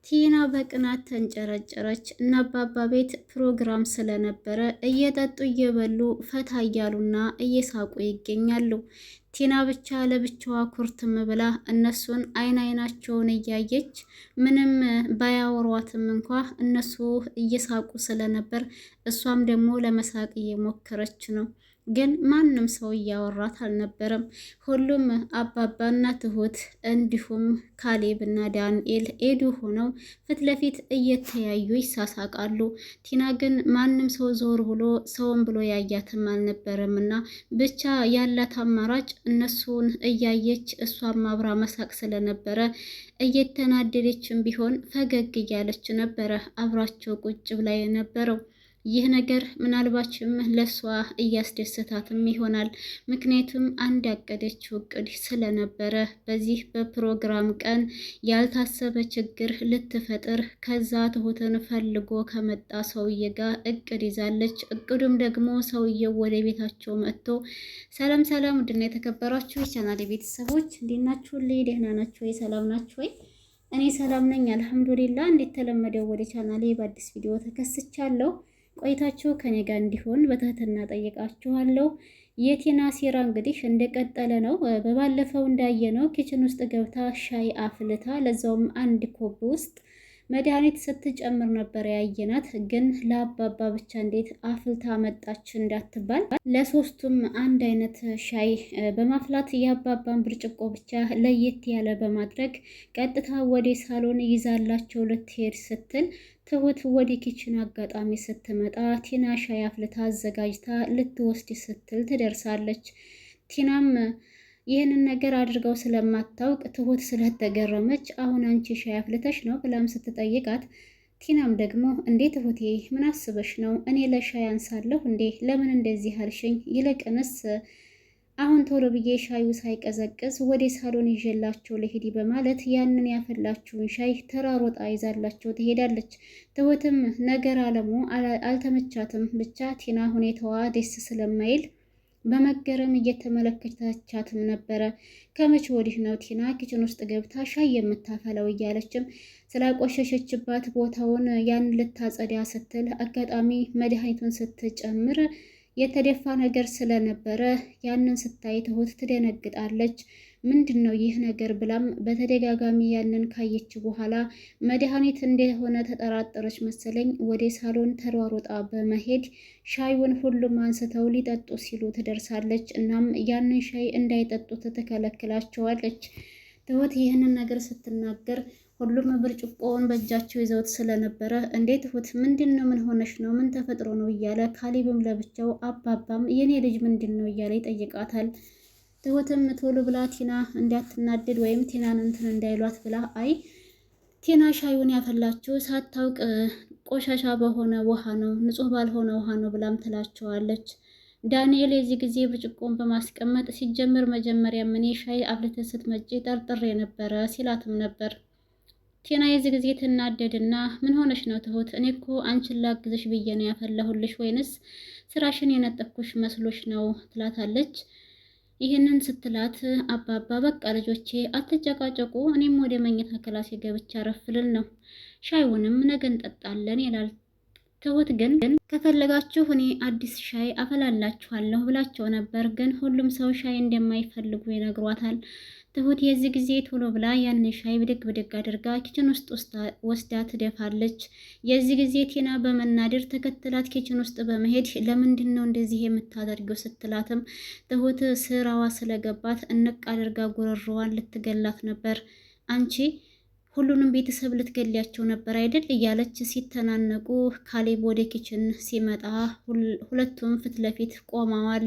ቲና በቅናት ተንጨረጨረች እና አባባ ቤት ፕሮግራም ስለነበረ እየጠጡ እየበሉ ፈታ እያሉና እየሳቁ ይገኛሉ። ቲና ብቻ ለብቻዋ ኩርትም ብላ እነሱን አይናቸውን እያየች ምንም ባያወሯትም እንኳ እነሱ እየሳቁ ስለነበር እሷም ደግሞ ለመሳቅ እየሞከረች ነው። ግን ማንም ሰው እያወራት አልነበረም። ሁሉም አባባና ትሁት እንዲሁም ካሌብና ዳንኤል ኤዱ ሆነው ፊት ለፊት እየተያዩ ይሳሳቃሉ። ቲና ግን ማንም ሰው ዞር ብሎ ሰውን ብሎ ያያትም አልነበረም እና ብቻ ያላት አማራጭ እነሱን እያየች እሷም አብራ መሳቅ ስለነበረ እየተናደደችም ቢሆን ፈገግ እያለች ነበረ አብራቸው ቁጭ ብላ የነበረው። ይህ ነገር ምናልባችም ለሷ እያስደሰታትም ይሆናል። ምክንያቱም አንድ ያቀደችው እቅድ ስለነበረ በዚህ በፕሮግራም ቀን ያልታሰበ ችግር ልትፈጥር ከዛ ትሁትን ፈልጎ ከመጣ ሰውዬ ጋር እቅድ ይዛለች። እቅዱም ደግሞ ሰውዬው ወደ ቤታቸው መጥቶ ሰላም ሰላም፣ ውድና የተከበራችሁ የቻናሌ ቤተሰቦች እንዴት ናችሁ? ደህና ናችሁ ወይ? ሰላም ናችሁ ወይ? እኔ ሰላም ነኝ አልሐምዱሊላህ። እንደተለመደው ወደ ቻናሌ በአዲስ ቪዲዮ ተከስቻለሁ። ቆይታችሁ ከኔ ጋር እንዲሆን በትህትና ጠይቃችኋለሁ። የቲና ሴራ እንግዲህ እንደቀጠለ ነው። በባለፈው እንዳየነው ኪችን ውስጥ ገብታ ሻይ አፍልታ ለዛውም አንድ ኮብ ውስጥ መድኃኒት ስትጨምር ነበር ያየናት። ግን ለአባባ ብቻ እንዴት አፍልታ መጣች እንዳትባል ለሶስቱም አንድ አይነት ሻይ በማፍላት የአባባን ብርጭቆ ብቻ ለየት ያለ በማድረግ ቀጥታ ወደ ሳሎን ይዛላቸው ልትሄድ ስትል ትሁት ወደ ኪችን አጋጣሚ ስትመጣ ቲና ሻይ አፍልታ አዘጋጅታ ልትወስድ ስትል ትደርሳለች። ቲናም ይህንን ነገር አድርገው ስለማታውቅ ትሁት ስለተገረመች አሁን አንቺ ሻይ አፍልተሽ ነው ብላም ስትጠይቃት ቲናም ደግሞ እንዴ ትሁቴ ምን አስበሽ ነው? እኔ ለሻይ አንሳለሁ እንዴ? ለምን እንደዚህ አልሽኝ? ይልቅንስ አሁን ቶሎ ብዬ ሻዩ ሳይቀዘቅዝ ወደ ሳሎን ይዤላቸው ልሂድ በማለት ያንን ያፈላችውን ሻይ ተራሮጣ ይዛላቸው ትሄዳለች። ትሁትም ነገር አለሙ አልተመቻትም። ብቻ ቲና ሁኔታዋ ደስ ስለማይል በመገረም እየተመለከተቻትም ነበረ። ከመቼ ወዲህ ነው ቲና ኪችን ውስጥ ገብታ ሻይ የምታፈለው? እያለችም ስላቆሸሸችባት ቦታውን ያን ልታጸዳ ስትል አጋጣሚ መድኃኒቱን ስትጨምር የተደፋ ነገር ስለነበረ ያንን ስታይ ትሁት ትደነግጣለች። ምንድን ነው ይህ ነገር ብላም በተደጋጋሚ ያንን ካየች በኋላ መድኃኒት እንደሆነ ተጠራጠረች መሰለኝ። ወደ ሳሎን ተሯሩጣ በመሄድ ሻዩን ሁሉም አንስተው ሊጠጡ ሲሉ ትደርሳለች። እናም ያንን ሻይ እንዳይጠጡት ትከለክላቸዋለች። ትሁት ይህንን ነገር ስትናገር ሁሉም ብርጭቆውን በእጃቸው ይዘውት ስለነበረ እንዴት ትሁት ምንድን ነው? ምን ሆነሽ ነው? ምን ተፈጥሮ ነው? እያለ ካሌብም ለብቻው አባባም የኔ ልጅ ምንድን ነው እያለ ይጠይቃታል። ትሁትም ቶሎ ብላ ቲና እንዳትናደድ ወይም ቲናን እንትን እንዳይሏት ብላ አይ ቲና ሻዩን ያፈላችው ሳታውቅ ቆሻሻ በሆነ ውሃ ነው፣ ንጹህ ባልሆነ ውሃ ነው ብላም ትላቸዋለች። ዳንኤል የዚህ ጊዜ ብርጭቆን በማስቀመጥ ሲጀምር መጀመሪያ እኔ ሻይ አፍልተህ ስትመጪ ጠርጥሬ ነበረ ሲላትም ነበር። ቲና የዚህ ጊዜ ትናደድና ምን ሆነሽ ነው ትሁት? እኔ እኮ አንቺን ላግዝሽ ብዬ ነው ያፈላሁልሽ፣ ወይንስ ስራሽን የነጠፍኩሽ መስሎሽ ነው ትላታለች። ይህንን ስትላት አባባ በቃ ልጆቼ አትጨቃጨቁ፣ እኔም ወደ መኝታ ክላሴ ገብቼ አረፍ ልል ነው፣ ሻይውንም ነገ እንጠጣለን ይላል። ትሁት ግን ከፈለጋችሁ እኔ አዲስ ሻይ አፈላላችኋለሁ ብላቸው ነበር። ግን ሁሉም ሰው ሻይ እንደማይፈልጉ ይነግሯታል። ትሁት የዚህ ጊዜ ቶሎ ብላ ያን ሻይ ብድግ ብድግ አድርጋ ኪችን ውስጥ ወስዳ ትደፋለች። የዚህ ጊዜ ቲና በመናደር ተከትላት ኪችን ውስጥ በመሄድ ለምንድን ነው እንደዚህ የምታደርገው ስትላትም ትሁት ስራዋ ስለገባት እንቅ አድርጋ ጉረሮዋን ልትገላት ነበር። አንቺ ሁሉንም ቤተሰብ ልትገሊያቸው ነበር አይደል? እያለች ሲተናነቁ ካሌብ ወደ ኪችን ሲመጣ ሁለቱም ፊት ለፊት ቆመዋል።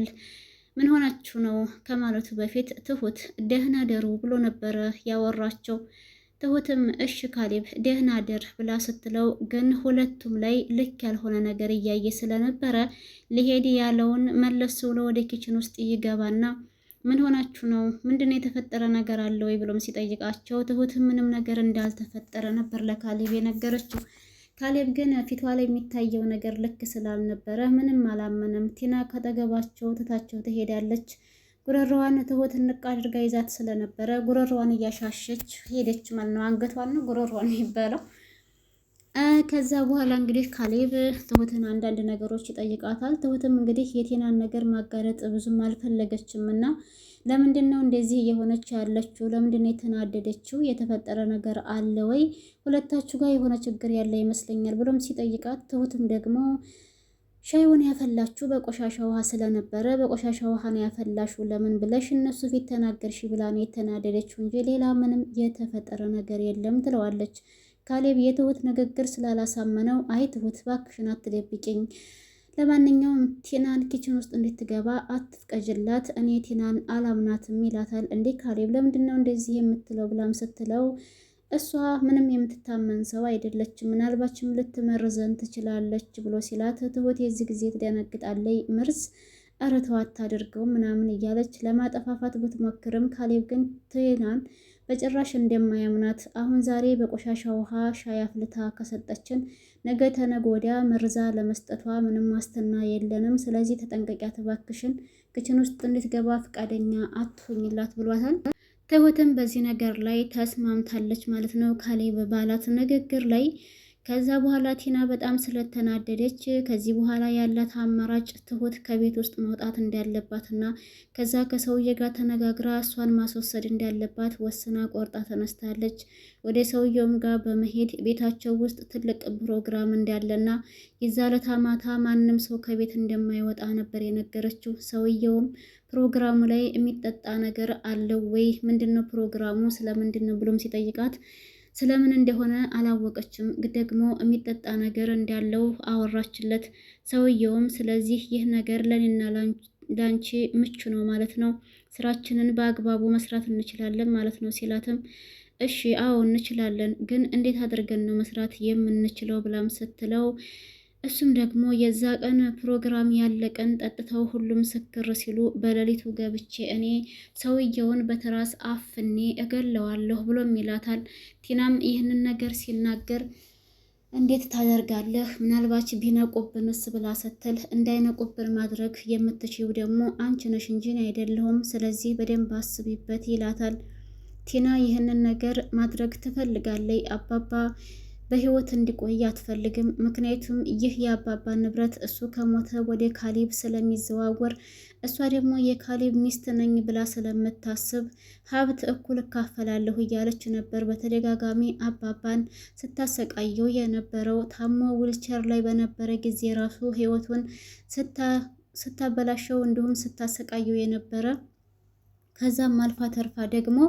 ምን ሆናችሁ ነው ከማለቱ በፊት ትሁት ደህና ደሩ ብሎ ነበረ ያወራቸው። ትሁትም እሺ ካሌብ ደህና ደር ብላ ስትለው ግን ሁለቱም ላይ ልክ ያልሆነ ነገር እያየ ስለነበረ ሊሄድ ያለውን መለስ ብሎ ወደ ኪችን ውስጥ ይገባና ምን ሆናችሁ ነው? ምንድነው የተፈጠረ ነገር አለ ወይ ብሎም ሲጠይቃቸው ትሁትም ምንም ነገር እንዳልተፈጠረ ነበር ለካሌብ የነገረችው። ካሌብ ግን ፊቷ ላይ የሚታየው ነገር ልክ ስላልነበረ ምንም አላመነም። ቲና ካጠገባቸው ትታቸው ትሄዳለች። ጉረሮዋን ትሁት ንቅ አድርጋ ይዛት ስለነበረ ጉረሮዋን እያሻሸች ሄደች ማለት ነው። አንገቷን ነው ጉረሮዋን የሚባለው። ከዛ በኋላ እንግዲህ ካሌብ ትሁትን አንዳንድ ነገሮች ይጠይቃታል። ትሁትም እንግዲህ የቴናን ነገር ማጋለጥ ብዙም አልፈለገችም እና ለምንድን ነው እንደዚህ እየሆነች ያለችው? ለምንድን ነው የተናደደችው? የተፈጠረ ነገር አለ ወይ? ሁለታችሁ ጋር የሆነ ችግር ያለ ይመስለኛል ብሎም ሲጠይቃት፣ ትሁትም ደግሞ ሻይውን ያፈላችሁ በቆሻሻ ውሃ ስለነበረ በቆሻሻ ውሃ ነው ያፈላሹ፣ ለምን ብለሽ እነሱ ፊት ተናገርሽ ብላ ነው የተናደደችው እንጂ ሌላ ምንም የተፈጠረ ነገር የለም ትለዋለች። ካሌብ የትሁት ንግግር ስላላሳመነው አይ ትሁት እባክሽን አትደብቂኝ፣ ለማንኛውም ቲናን ኪችን ውስጥ እንድትገባ አትፍቀጅላት፣ እኔ ቲናን አላምናትም ይላታል። እንዴ ካሌብ ለምንድን ነው እንደዚህ የምትለው ብላም ስትለው እሷ ምንም የምትታመን ሰው አይደለችም፣ ምናልባችም ልትመርዘን ትችላለች ብሎ ሲላት ትሁት የዚህ ጊዜ ትደነግጣለች። መርዝ ኧረ ተው አታድርገው ምናምን እያለች ለማጠፋፋት ብትሞክርም ካሌብ ግን ቲናን በጭራሽ እንደማያምናት፣ አሁን ዛሬ በቆሻሻ ውሃ ሻይ አፍልታ ከሰጠችን ነገ ተነገ ወዲያ መርዛ ለመስጠቷ ምንም ዋስትና የለንም፣ ስለዚህ ተጠንቀቂያት እባክሽን፣ ክችን ውስጥ እንድትገባ ፈቃደኛ አትሆኝላት ብሏታል። ትሁትም በዚህ ነገር ላይ ተስማምታለች ማለት ነው ካሌብ ባላት ንግግር ላይ። ከዛ በኋላ ቲና በጣም ስለተናደደች ከዚህ በኋላ ያላት አማራጭ ትሁት ከቤት ውስጥ መውጣት እንዳለባትና ከዛ ከሰውዬ ጋር ተነጋግራ እሷን ማስወሰድ እንዳለባት ወስና ቆርጣ ተነስታለች። ወደ ሰውየውም ጋር በመሄድ ቤታቸው ውስጥ ትልቅ ፕሮግራም እንዳለና የዛ ለታ ማታ ማንም ሰው ከቤት እንደማይወጣ ነበር የነገረችው። ሰውየውም ፕሮግራሙ ላይ የሚጠጣ ነገር አለው ወይ? ምንድነው ፕሮግራሙ? ስለምንድነው ብሎም ሲጠይቃት ስለምን እንደሆነ አላወቀችም። ደግሞ የሚጠጣ ነገር እንዳለው አወራችለት። ሰውየውም ስለዚህ ይህ ነገር ለኔና ላንቺ ምቹ ነው ማለት ነው፣ ስራችንን በአግባቡ መስራት እንችላለን ማለት ነው ሲላትም እሺ አዎ እንችላለን፣ ግን እንዴት አድርገን ነው መስራት የምንችለው ብላም ስትለው እሱም ደግሞ የዛ ቀን ፕሮግራም ያለቀን ጠጥተው ሁሉም ስክር ሲሉ በሌሊቱ ገብቼ እኔ ሰውየውን በትራስ አፍኔ እገለዋለሁ ብሎም ይላታል። ቲናም ይህንን ነገር ሲናገር እንዴት ታደርጋለህ? ምናልባች ቢነቁብንስ ብላ ስትል እንዳይነቁብን ማድረግ የምትችይው ደግሞ አንቺ ነሽ እንጂ አይደለሁም፣ ስለዚህ በደንብ አስቢበት ይላታል። ቲና ይህንን ነገር ማድረግ ትፈልጋለች። አባባ በህይወት እንዲቆይ አትፈልግም። ምክንያቱም ይህ የአባባ ንብረት እሱ ከሞተ ወደ ካሌብ ስለሚዘዋወር፣ እሷ ደግሞ የካሌብ ሚስት ነኝ ብላ ስለምታስብ ሀብት እኩል እካፈላለሁ እያለች ነበር በተደጋጋሚ አባባን ስታሰቃየው የነበረው። ታሞ ዊልቸር ላይ በነበረ ጊዜ ራሱ ህይወቱን ስታበላሸው እንዲሁም ስታሰቃየው የነበረ፣ ከዛም አልፋ ተርፋ ደግሞ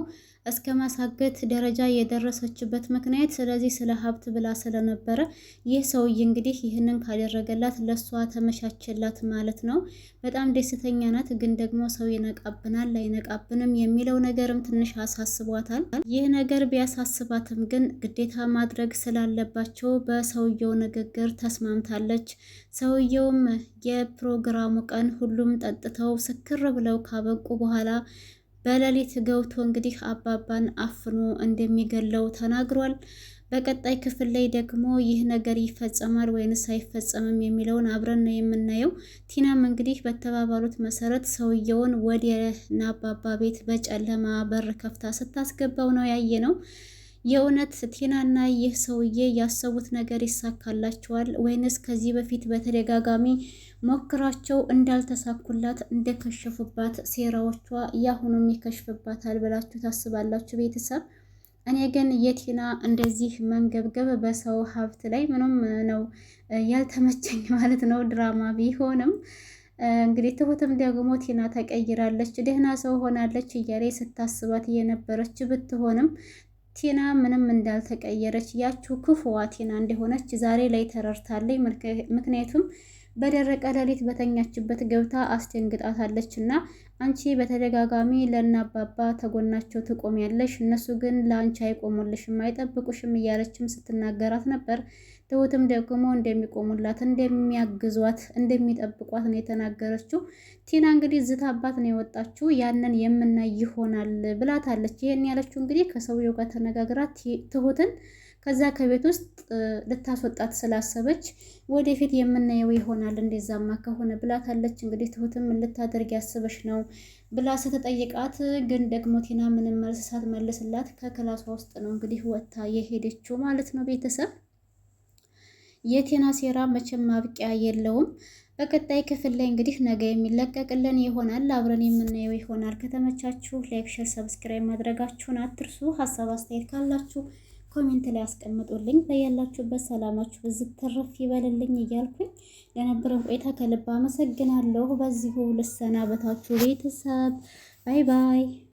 እስከ ማሳገት ደረጃ የደረሰችበት ምክንያት ስለዚህ ስለ ሀብት ብላ ስለነበረ ይህ ሰውዬ እንግዲህ ይህንን ካደረገላት ለሷ ተመቻቸላት ማለት ነው። በጣም ደስተኛ ናት። ግን ደግሞ ሰው ይነቃብናል አይነቃብንም የሚለው ነገርም ትንሽ አሳስቧታል። ይህ ነገር ቢያሳስባትም ግን ግዴታ ማድረግ ስላለባቸው በሰውየው ንግግር ተስማምታለች። ሰውየውም የፕሮግራሙ ቀን ሁሉም ጠጥተው ስክር ብለው ካበቁ በኋላ በሌሊት ገብቶ እንግዲህ አባባን አፍኖ እንደሚገለው ተናግሯል። በቀጣይ ክፍል ላይ ደግሞ ይህ ነገር ይፈጸማል ወይንስ አይፈጸምም የሚለውን አብረን ነው የምናየው። ቲናም እንግዲህ በተባባሉት መሰረት ሰውየውን ወደ አባባ ቤት በጨለማ በር ከፍታ ስታስገባው ነው ያየ ነው። የእውነት ቲናና ይህ ሰውዬ ያሰቡት ነገር ይሳካላቸዋል ወይንስ ከዚህ በፊት በተደጋጋሚ ሞክራቸው እንዳልተሳኩላት እንደከሸፉባት ሴራዎቿ ያሁኑም ይከሽፍባታል ብላችሁ ታስባላችሁ ቤተሰብ? እኔ ግን የቲና እንደዚህ መንገብገብ በሰው ሀብት ላይ ምንም ነው ያልተመቸኝ ማለት ነው። ድራማ ቢሆንም እንግዲህ ትሁትም ደግሞ ቲና ተቀይራለች፣ ደህና ሰው ሆናለች እያለ ስታስባት የነበረች ብትሆንም ቲና ምንም እንዳልተቀየረች ያችው ክፉዋ ቲና እንደሆነች ዛሬ ላይ ተረድታለች። ምክንያቱም በደረቀ ሌሊት በተኛችበት ገብታ አስደንግጣታለች እና አንቺ በተደጋጋሚ ለእናባባ ተጎናቸው ትቆሚያለሽ፣ እነሱ ግን ለአንቺ አይቆሙልሽም፣ አይጠብቁሽም እያለችም ስትናገራት ነበር። ትሁትም ደግሞ እንደሚቆሙላት፣ እንደሚያግዟት፣ እንደሚጠብቋት ነው የተናገረችው። ቲና እንግዲህ ዝታባት ነው የወጣችው። ያንን የምናይ ይሆናል ብላታለች። ይሄን ያለችው እንግዲህ ከሰውየው ጋር ተነጋግራት ትሁትን ከዛ ከቤት ውስጥ ልታስወጣት ስላሰበች ወደፊት የምናየው ይሆናል እንደዛማ ከሆነ ብላታለች። እንግዲህ ትሁትም ልታደርግ ያስበሽ ነው ብላ ስትጠይቃት ግን ደግሞ ቲና ምንም መልስ ሳትመልስላት ከክላሷ ውስጥ ነው እንግዲህ ወጥታ የሄደችው ማለት ነው ቤተሰብ። የቲና ሴራ መቼም ማብቂያ የለውም። በቀጣይ ክፍል ላይ እንግዲህ ነገ የሚለቀቅልን ይሆናል፣ አብረን የምናየው ይሆናል። ከተመቻችሁ ላይክ፣ ሼር፣ ሰብስክራይብ ማድረጋችሁን አትርሱ። ሀሳብ አስተያየት ካላችሁ ኮሜንት ላይ አስቀምጡልኝ። በያላችሁበት ሰላማችሁ ብዝት ተረፍ ይበልልኝ እያልኩኝ ለነበረን ቆይታ ከልብ አመሰግናለሁ። በዚሁ ልሰናበታችሁ ቤተሰብ። ባይ ባይ።